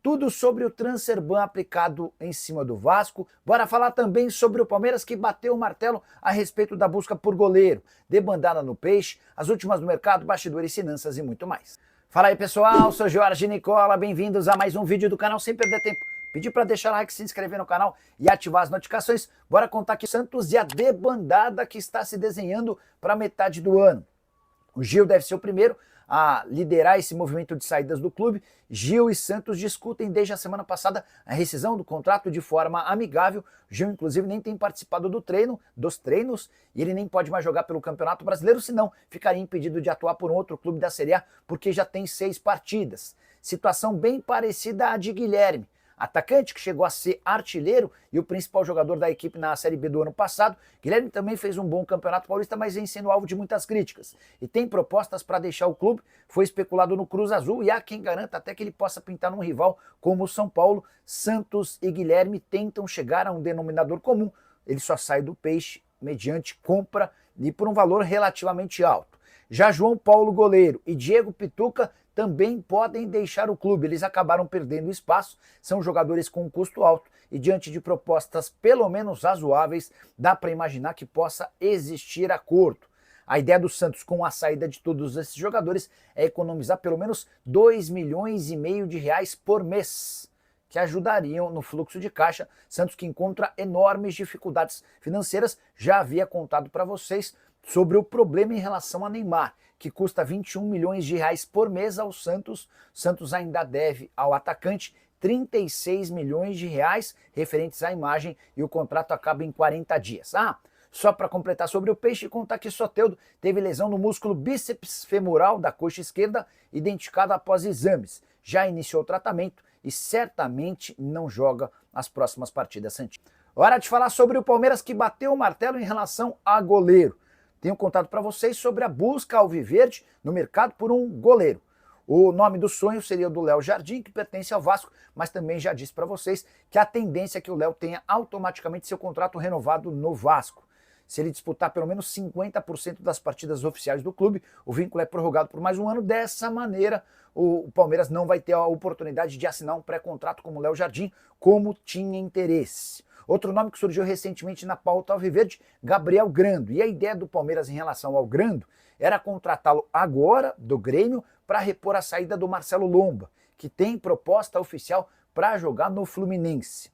tudo sobre o transfer ban aplicado em cima do Vasco. Bora falar também sobre o Palmeiras que bateu o martelo a respeito da busca por goleiro, debandada no Peixe, as últimas do mercado, bastidores, finanças e muito mais. Fala aí pessoal, sou Jorge Nicola, bem-vindos a mais um vídeo do canal sem perder tempo. Pedir para deixar like, se inscrever no canal e ativar as notificações. Bora contar aqui o Santos e a debandada que está se desenhando para metade do ano. O Gil deve ser o primeiro a liderar esse movimento de saídas do clube. Gil e Santos discutem desde a semana passada a rescisão do contrato de forma amigável. Gil, inclusive, nem tem participado dos treinos, e ele nem pode mais jogar pelo Campeonato Brasileiro, senão ficaria impedido de atuar por um outro clube da Série A, porque já tem 6 partidas. Situação bem parecida à de Guilherme, atacante que chegou a ser artilheiro e o principal jogador da equipe na Série B do ano passado. Guilherme também fez um bom campeonato paulista, mas vem sendo alvo de muitas críticas. E tem propostas para deixar o clube, foi especulado no Cruz Azul e há quem garanta até que ele possa pintar num rival como o São Paulo. Santos e Guilherme tentam chegar a um denominador comum. Ele só sai do Peixe mediante compra e por um valor relativamente alto. Já João Paulo, goleiro, e Diego Pituca também podem deixar o clube. Eles acabaram perdendo espaço, são jogadores com um custo alto e diante de propostas pelo menos razoáveis, dá para imaginar que possa existir acordo. A ideia do Santos com a saída de todos esses jogadores é economizar pelo menos 2,5 milhões de reais por mês, que ajudariam no fluxo de caixa. Santos que encontra enormes dificuldades financeiras, já havia contado para vocês sobre o problema em relação a Neymar, que custa 21 milhões de reais por mês ao Santos. Santos ainda deve ao atacante 36 milhões de reais referentes à imagem e o contrato acaba em 40 dias. Só para completar sobre o Peixe, contar que Soteldo teve lesão no músculo bíceps femoral da coxa esquerda, identificada após exames. Já iniciou o tratamento e certamente não joga as próximas partidas santistas. Hora de falar sobre o Palmeiras que bateu o martelo em relação a goleiro. Tenho contado para vocês sobre a busca alviverde no mercado por um goleiro. O nome do sonho seria o do Léo Jardim, que pertence ao Vasco, mas também já disse para vocês que a tendência é que o Léo tenha automaticamente seu contrato renovado no Vasco. Se ele disputar pelo menos 50% das partidas oficiais do clube, o vínculo é prorrogado por mais um ano. Dessa maneira, o Palmeiras não vai ter a oportunidade de assinar um pré-contrato como o Léo Jardim, como tinha interesse. Outro nome que surgiu recentemente na pauta alviverde, Gabriel Grando. E a ideia do Palmeiras em relação ao Grando era contratá-lo agora do Grêmio para repor a saída do Marcelo Lomba, que tem proposta oficial para jogar no Fluminense.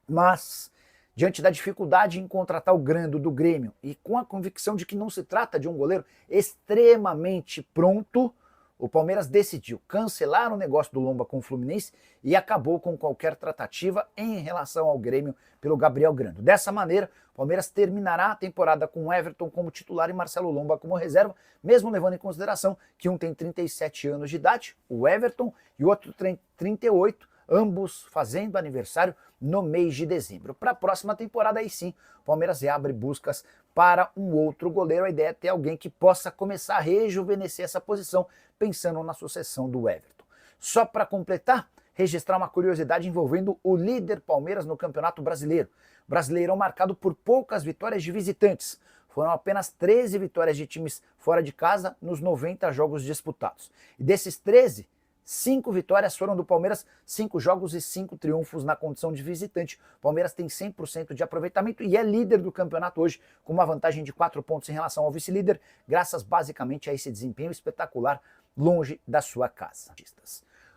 Mas, diante da dificuldade em contratar o Grando do Grêmio e com a convicção de que não se trata de um goleiro extremamente pronto, o Palmeiras decidiu cancelar o negócio do Lomba com o Fluminense e acabou com qualquer tratativa em relação ao Grêmio pelo Gabriel Grando. Dessa maneira, o Palmeiras terminará a temporada com Everton como titular e Marcelo Lomba como reserva, mesmo levando em consideração que um tem 37 anos de idade, o Everton, e o outro tem 38, ambos fazendo aniversário no mês de dezembro. Para a próxima temporada, aí sim, o Palmeiras reabre buscas para um outro goleiro. A ideia é ter alguém que possa começar a rejuvenescer essa posição, pensando na sucessão do Everton. Só para completar, registrar uma curiosidade envolvendo o líder Palmeiras no Campeonato Brasileiro. Brasileirão marcado por poucas vitórias de visitantes. Foram apenas 13 vitórias de times fora de casa nos 90 jogos disputados. E desses 13, 5 vitórias foram do Palmeiras, 5 jogos e 5 triunfos na condição de visitante. O Palmeiras tem 100% de aproveitamento e é líder do campeonato hoje, com uma vantagem de 4 pontos em relação ao vice-líder, graças basicamente a esse desempenho espetacular longe da sua casa.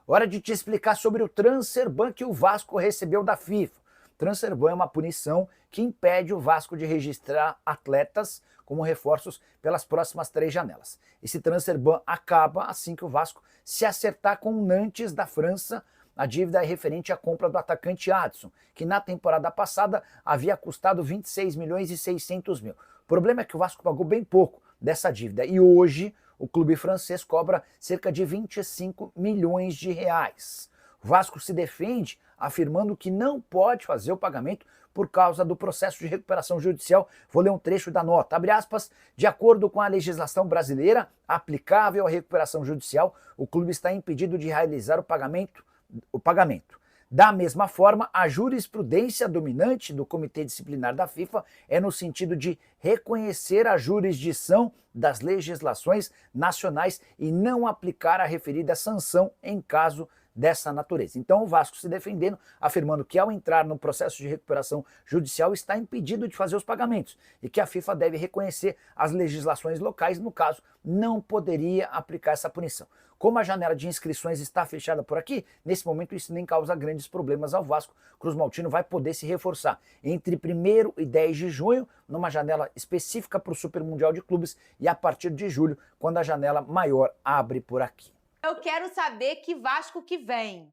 Hora de te explicar sobre o transfer ban que o Vasco recebeu da FIFA. Transfer ban é uma punição que impede o Vasco de registrar atletas como reforços pelas próximas 3 janelas. Esse transfer ban acaba assim que o Vasco se acertar com o Nantes da França. A dívida é referente à compra do atacante Adson, que na temporada passada havia custado 26 milhões e 600 mil. O problema é que o Vasco pagou bem pouco dessa dívida e hoje o clube francês cobra cerca de 25 milhões de reais. O Vasco se defende afirmando que não pode fazer o pagamento por causa do processo de recuperação judicial. Vou ler um trecho da nota, abre aspas, de acordo com a legislação brasileira aplicável à recuperação judicial, o clube está impedido de realizar o pagamento. Da mesma forma, a jurisprudência dominante do Comitê Disciplinar da FIFA é no sentido de reconhecer a jurisdição das legislações nacionais e não aplicar a referida sanção em caso dessa natureza. Então o Vasco se defendendo, afirmando que ao entrar no processo de recuperação judicial está impedido de fazer os pagamentos e que a FIFA deve reconhecer as legislações locais, no caso, não poderia aplicar essa punição. Como a janela de inscrições está fechada por aqui, nesse momento isso nem causa grandes problemas ao Vasco. Cruz Maltino vai poder se reforçar entre 1º e 10 de junho, numa janela específica para o Super Mundial de Clubes, e a partir de julho, quando a janela maior abre por aqui. Eu quero saber que Vasco que vem.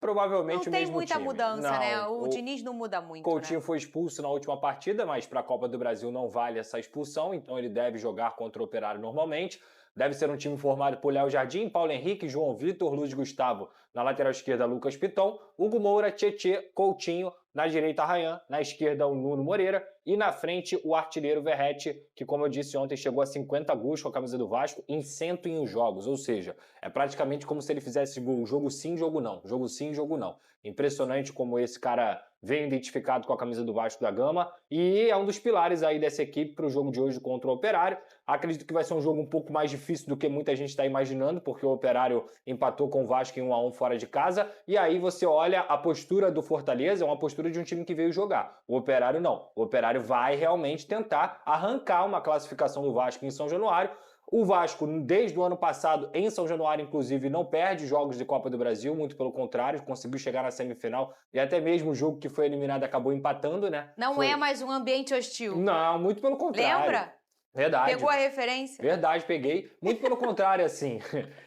Provavelmente o mesmo time. Não tem muita mudança, não, né? O Diniz não muda muito, Coutinho né? foi expulso na última partida, mas para a Copa do Brasil não vale essa expulsão, então ele deve jogar contra o Operário normalmente. Deve ser um time formado por Léo Jardim, Paulo Henrique, João Vitor, Luiz Gustavo. Na lateral esquerda, Lucas Piton, Hugo Moura, Tietê, Coutinho. Na direita, Arrayán. Na esquerda, o Nuno Moreira. E na frente, o artilheiro Verratti, que, como eu disse ontem, chegou a 50 gols com a camisa do Vasco em 101 jogos. Ou seja, é praticamente como se ele fizesse gol. Jogo sim, jogo não. Jogo sim, jogo não. Impressionante como esse cara vem identificado com a camisa do Vasco da Gama e é um dos pilares aí dessa equipe para o jogo de hoje contra o Operário. Acredito que vai ser um jogo um pouco mais difícil do que muita gente está imaginando, porque o Operário empatou com o Vasco em 1-1 fora de casa, e aí você olha a postura do Fortaleza, é uma postura de um time que veio jogar. O Operário não. O Operário vai realmente tentar arrancar uma classificação do Vasco em São Januário. O Vasco, desde o ano passado, em São Januário, inclusive, não perde jogos de Copa do Brasil, muito pelo contrário, conseguiu chegar na semifinal e até mesmo o jogo que foi eliminado acabou empatando, né? Não é mais um ambiente hostil. Não, muito pelo contrário. Lembra? Verdade. Pegou a referência? Verdade, peguei. Muito pelo contrário, assim.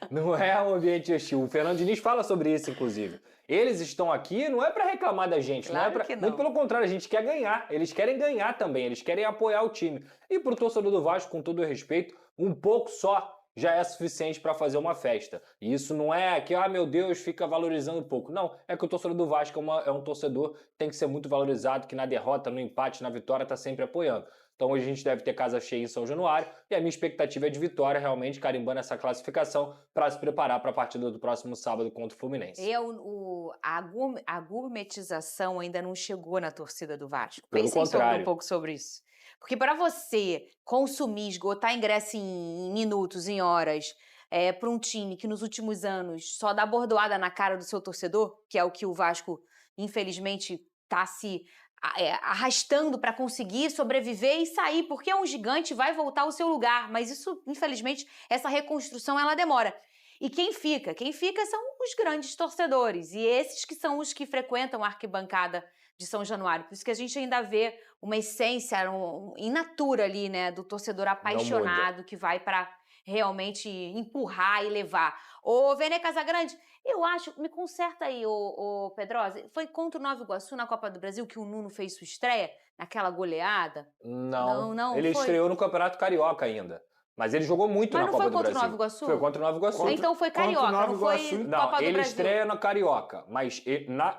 Não é um ambiente hostil. O Fernando Diniz fala sobre isso, inclusive. Eles estão aqui não é para reclamar da gente, claro, não é pra... que não. Muito pelo contrário, a gente quer ganhar. Eles querem ganhar também, eles querem apoiar o time. E pro torcedor do Vasco, com todo o respeito, um pouco só já é suficiente para fazer uma festa. E isso não é que, meu Deus, fica valorizando pouco. Não, é que o torcedor do Vasco é um torcedor que tem que ser muito valorizado, que na derrota, no empate, na vitória, está sempre apoiando. Então hoje a gente deve ter casa cheia em São Januário e a minha expectativa é de vitória, realmente carimbando essa classificação para se preparar para a partida do próximo sábado contra o Fluminense. A gourmetização ainda não chegou na torcida do Vasco. Pelo contrário. Um pouco sobre isso. Porque para você consumir, esgotar ingresso em minutos, em horas, para um time que nos últimos anos só dá bordoada na cara do seu torcedor, que é o que o Vasco, infelizmente, está se arrastando para conseguir sobreviver e sair, porque é um gigante, vai voltar ao seu lugar, mas isso, infelizmente, essa reconstrução ela demora. E quem fica? Quem fica são os grandes torcedores, e esses que são os que frequentam a arquibancada de São Januário. Por isso que a gente ainda vê uma essência in natura ali, né, do torcedor apaixonado que vai para realmente empurrar e levar. Ô, Vene Casagrande, eu acho, me conserta aí, ô Pedrosa, foi contra o Nova Iguaçu na Copa do Brasil que o Nuno fez sua estreia, naquela goleada? Não, ele estreou no Campeonato Carioca ainda. Mas ele jogou muito na Copa do Brasil. Mas não foi contra o Nova Iguaçu? Foi contra o Nova Iguaçu. Então foi Carioca, não foi Copa do Brasil. Ele estreia na Carioca, mas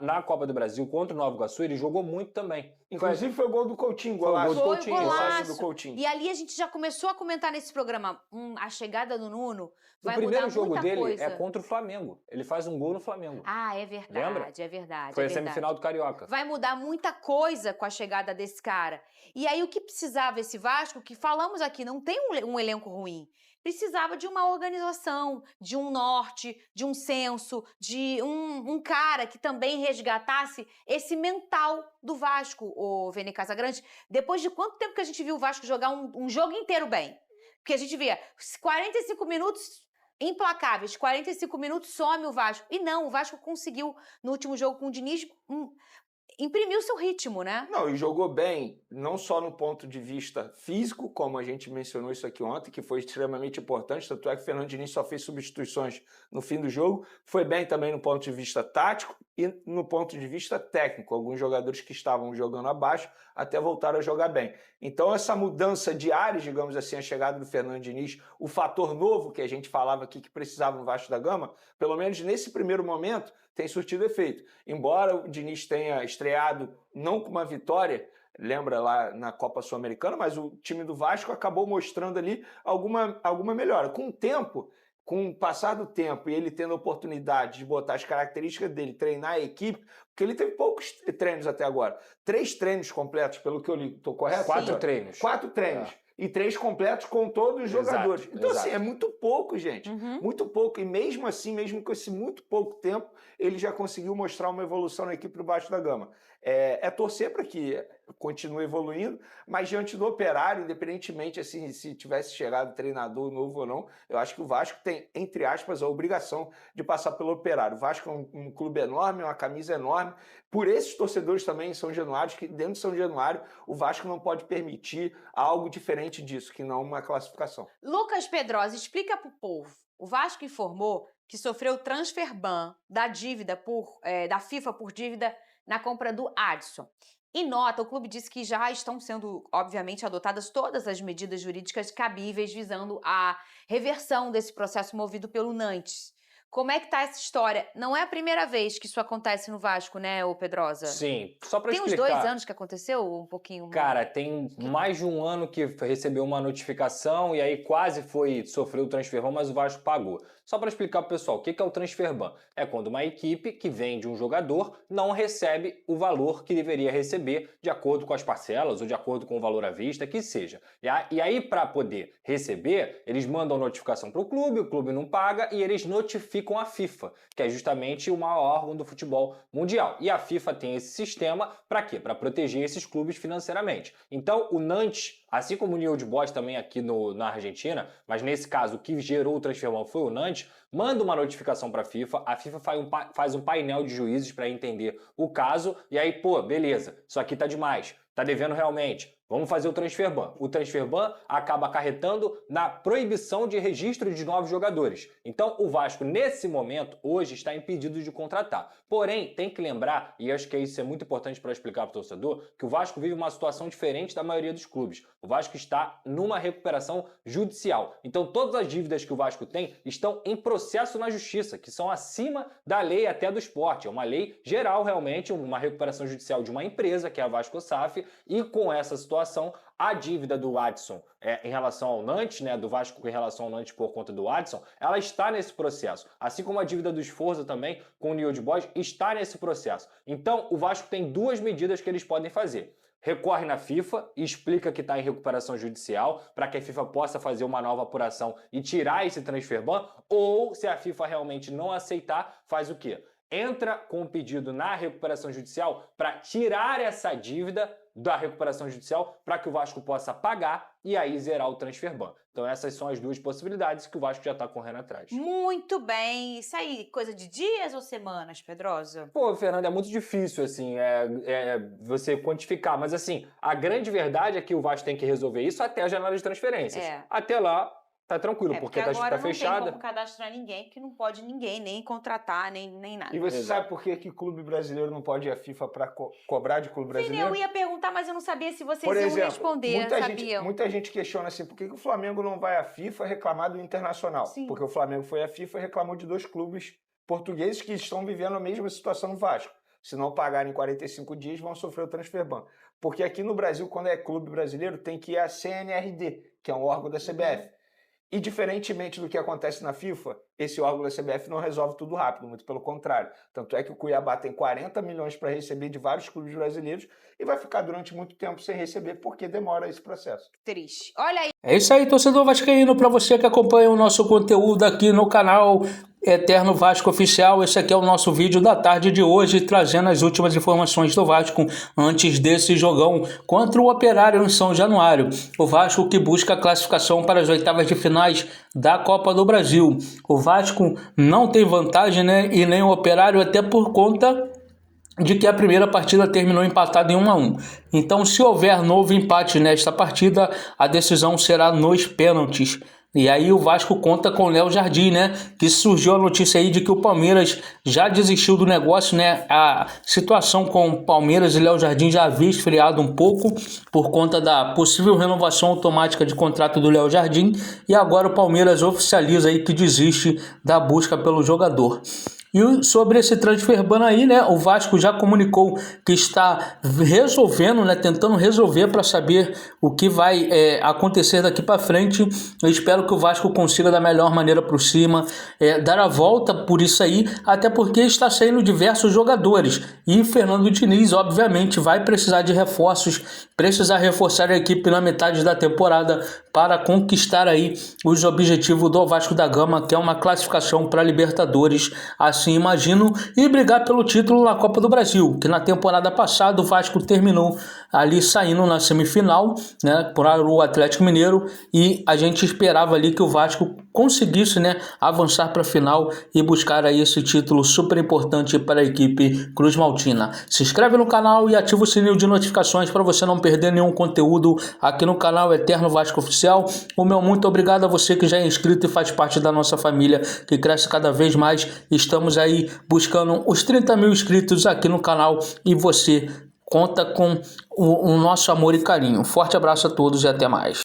na Copa do Brasil contra o Nova Iguaçu ele jogou muito também. Inclusive foi o gol do Coutinho, golaço. Foi golaço. Do Coutinho. E ali a gente já começou a comentar nesse programa, a chegada do Nuno vai mudar muita coisa. O primeiro jogo dele é contra o Flamengo. Ele faz um gol no Flamengo. Ah, é verdade, lembra? É verdade. Foi a semifinal do Carioca. Vai mudar muita coisa com a chegada desse cara. E aí o que precisava esse Vasco, que falamos aqui, não tem um elenco ruim. Precisava de uma organização, de um norte, de um senso, de um cara que também resgatasse esse mental do Vasco, o Vene Casagrande. Depois de quanto tempo que a gente viu o Vasco jogar um jogo inteiro bem? Porque a gente via 45 minutos implacáveis, 45 minutos some o Vasco. E não, o Vasco conseguiu, no último jogo com o Diniz, imprimiu seu ritmo, né? Não, e jogou bem, não só no ponto de vista físico, como a gente mencionou isso aqui ontem, que foi extremamente importante, tanto é que o Fernando Diniz só fez substituições no fim do jogo, foi bem também no ponto de vista tático e no ponto de vista técnico. Alguns jogadores que estavam jogando abaixo até voltaram a jogar bem. Então essa mudança de ares, digamos assim, a chegada do Fernando Diniz, o fator novo que a gente falava aqui que precisava no Vasco da Gama, pelo menos nesse primeiro momento, tem surtido efeito. Embora o Diniz tenha estreado não com uma vitória, lembra lá na Copa Sul-Americana, mas o time do Vasco acabou mostrando ali alguma melhora. Com o tempo, com o passar do tempo e ele tendo a oportunidade de botar as características dele, treinar a equipe, porque ele teve poucos treinos até agora. 3 treinos completos, pelo que eu li, estou correto? 4 treinos. 4 treinos. e 3 completos com todos os jogadores. Então, exato. assim, é muito pouco, gente. Uhum. Muito pouco. E mesmo assim, mesmo com esse muito pouco tempo, ele já conseguiu mostrar uma evolução na equipe do Vasco da Gama. É torcer para que continue evoluindo, mas diante do Operário, independentemente assim, se tivesse chegado treinador novo ou não, eu acho que o Vasco tem, entre aspas, a obrigação de passar pelo Operário. O Vasco é um clube enorme, uma camisa enorme. Por esses torcedores também em São Januário, que dentro de São Januário o Vasco não pode permitir algo diferente disso, que não uma classificação. Lucas Pedrosa, explica pro povo. O Vasco informou que sofreu transfer ban da dívida da FIFA por dívida na compra do Adson. Em nota, o clube disse que já estão sendo, obviamente, adotadas todas as medidas jurídicas cabíveis visando a reversão desse processo movido pelo Nantes. Como é que tá essa história? Não é a primeira vez que isso acontece no Vasco, né, ô Pedrosa? Sim, só para Tem explicar. uns 2 anos que aconteceu, ou um pouquinho? Cara, tem mais de um ano que recebeu uma notificação e aí quase sofreu o transfer ban, mas o Vasco pagou. Só para explicar pro pessoal, o que é o transfer ban? É quando uma equipe que vende um jogador não recebe o valor que deveria receber de acordo com as parcelas ou de acordo com o valor à vista, que seja. E aí, para poder receber, eles mandam notificação pro clube, o clube não paga e eles notificam a FIFA, que é justamente o maior órgão do futebol mundial. E a FIFA tem esse sistema para quê? Para proteger esses clubes financeiramente. Então, o Nantes, assim como o New Old Boys também aqui na Argentina, mas nesse caso o que gerou o transfer ban foi o Nantes, manda uma notificação para a FIFA faz um painel de juízes para entender o caso, e aí, pô, beleza, isso aqui tá demais, tá devendo realmente, vamos fazer o transfer ban. O transfer ban acaba acarretando na proibição de registro de novos jogadores. Então, o Vasco, nesse momento, hoje, está impedido de contratar. Porém, tem que lembrar, e acho que isso é muito importante para explicar para o torcedor, que o Vasco vive uma situação diferente da maioria dos clubes. O Vasco está numa recuperação judicial. Então, todas as dívidas que o Vasco tem estão em processo na justiça, que são acima da lei até do esporte. É uma lei geral, realmente, uma recuperação judicial de uma empresa, que é a Vasco SAF, e com essa situação, a dívida do Adson em relação ao Nantes, né, do Vasco em relação ao Nantes por conta do Adson, ela está nesse processo. Assim como a dívida do Sforza também com o New Old Boys está nesse processo. Então, o Vasco tem 2 medidas que eles podem fazer. Recorre na FIFA e explica que está em recuperação judicial para que a FIFA possa fazer uma nova apuração e tirar esse transfer ban, ou se a FIFA realmente não aceitar, faz o quê? Entra com um pedido na recuperação judicial para tirar essa dívida da recuperação judicial para que o Vasco possa pagar e aí zerar o transfer ban. Então essas são as 2 possibilidades que o Vasco já está correndo atrás. Muito bem. Isso aí, coisa de dias ou semanas, Pedrosa? Pô, Fernando, é muito difícil, assim, você quantificar. Mas, assim, a grande verdade é que o Vasco tem que resolver isso até a janela de transferências. Até lá, tá tranquilo, porque tá agora fechada. não tem como cadastrar ninguém, porque não pode ninguém nem contratar, nem nada. E você Exato. sabe por que clube brasileiro não pode ir à FIFA para cobrar de clube brasileiro? Eu ia perguntar, mas eu não sabia se vocês Por iam exemplo, responder, sabiam? muita gente questiona assim, por que o Flamengo não vai à FIFA reclamar do Internacional? Sim. Porque o Flamengo foi à FIFA e reclamou de 2 clubes portugueses que estão vivendo a mesma situação do Vasco. Se não pagarem 45 dias, vão sofrer o transfer ban. Porque aqui no Brasil, quando é clube brasileiro, tem que ir à CNRD, que é um órgão da CBF. E diferentemente do que acontece na FIFA, esse órgão da CBF não resolve tudo rápido, muito pelo contrário. Tanto é que o Cuiabá tem 40 milhões para receber de vários clubes brasileiros e vai ficar durante muito tempo sem receber porque demora esse processo. Triste. Olha aí. É isso aí, torcedor vascaíno, para você que acompanha o nosso conteúdo aqui no canal Eterno Vasco Oficial. Esse aqui é o nosso vídeo da tarde de hoje, trazendo as últimas informações do Vasco antes desse jogão contra o Operário em São Januário. O Vasco que busca a classificação para as oitavas de finais da Copa do Brasil. O Vasco não tem vantagem, né, e nem o Operário, até por conta de que a primeira partida terminou empatada em 1-1. Então, se houver novo empate nesta partida, a decisão será nos pênaltis. E aí o Vasco conta com o Léo Jardim, né? Que surgiu a notícia aí de que o Palmeiras já desistiu do negócio, né? A situação com o Palmeiras e Léo Jardim já havia esfriado um pouco por conta da possível renovação automática de contrato do Léo Jardim. E agora o Palmeiras oficializa aí que desiste da busca pelo jogador. E sobre esse transfer ban aí, né, o Vasco já comunicou que está resolvendo, né, tentando resolver para saber o que vai acontecer daqui para frente. Eu espero que o Vasco consiga da melhor maneira por cima, dar a volta por isso aí, até porque está saindo diversos jogadores e Fernando Diniz obviamente vai precisar de reforços, precisar reforçar a equipe na metade da temporada para conquistar aí os objetivos do Vasco da Gama, que é uma classificação para Libertadores, assim imagino, e brigar pelo título na Copa do Brasil, que na temporada passada o Vasco terminou ali saindo na semifinal, né, para o Atlético Mineiro, e a gente esperava ali que o Vasco conseguisse, né, avançar para a final e buscar aí esse título super importante para a equipe Cruz Maltina. Se inscreve no canal e ativa o sininho de notificações para você não perder nenhum conteúdo aqui no canal Eterno Vasco Oficial. O meu muito obrigado a você que já é inscrito e faz parte da nossa família, que cresce cada vez mais. Estamos aí buscando os 30 mil inscritos aqui no canal e você conta com o nosso amor e carinho. Forte abraço a todos e até mais.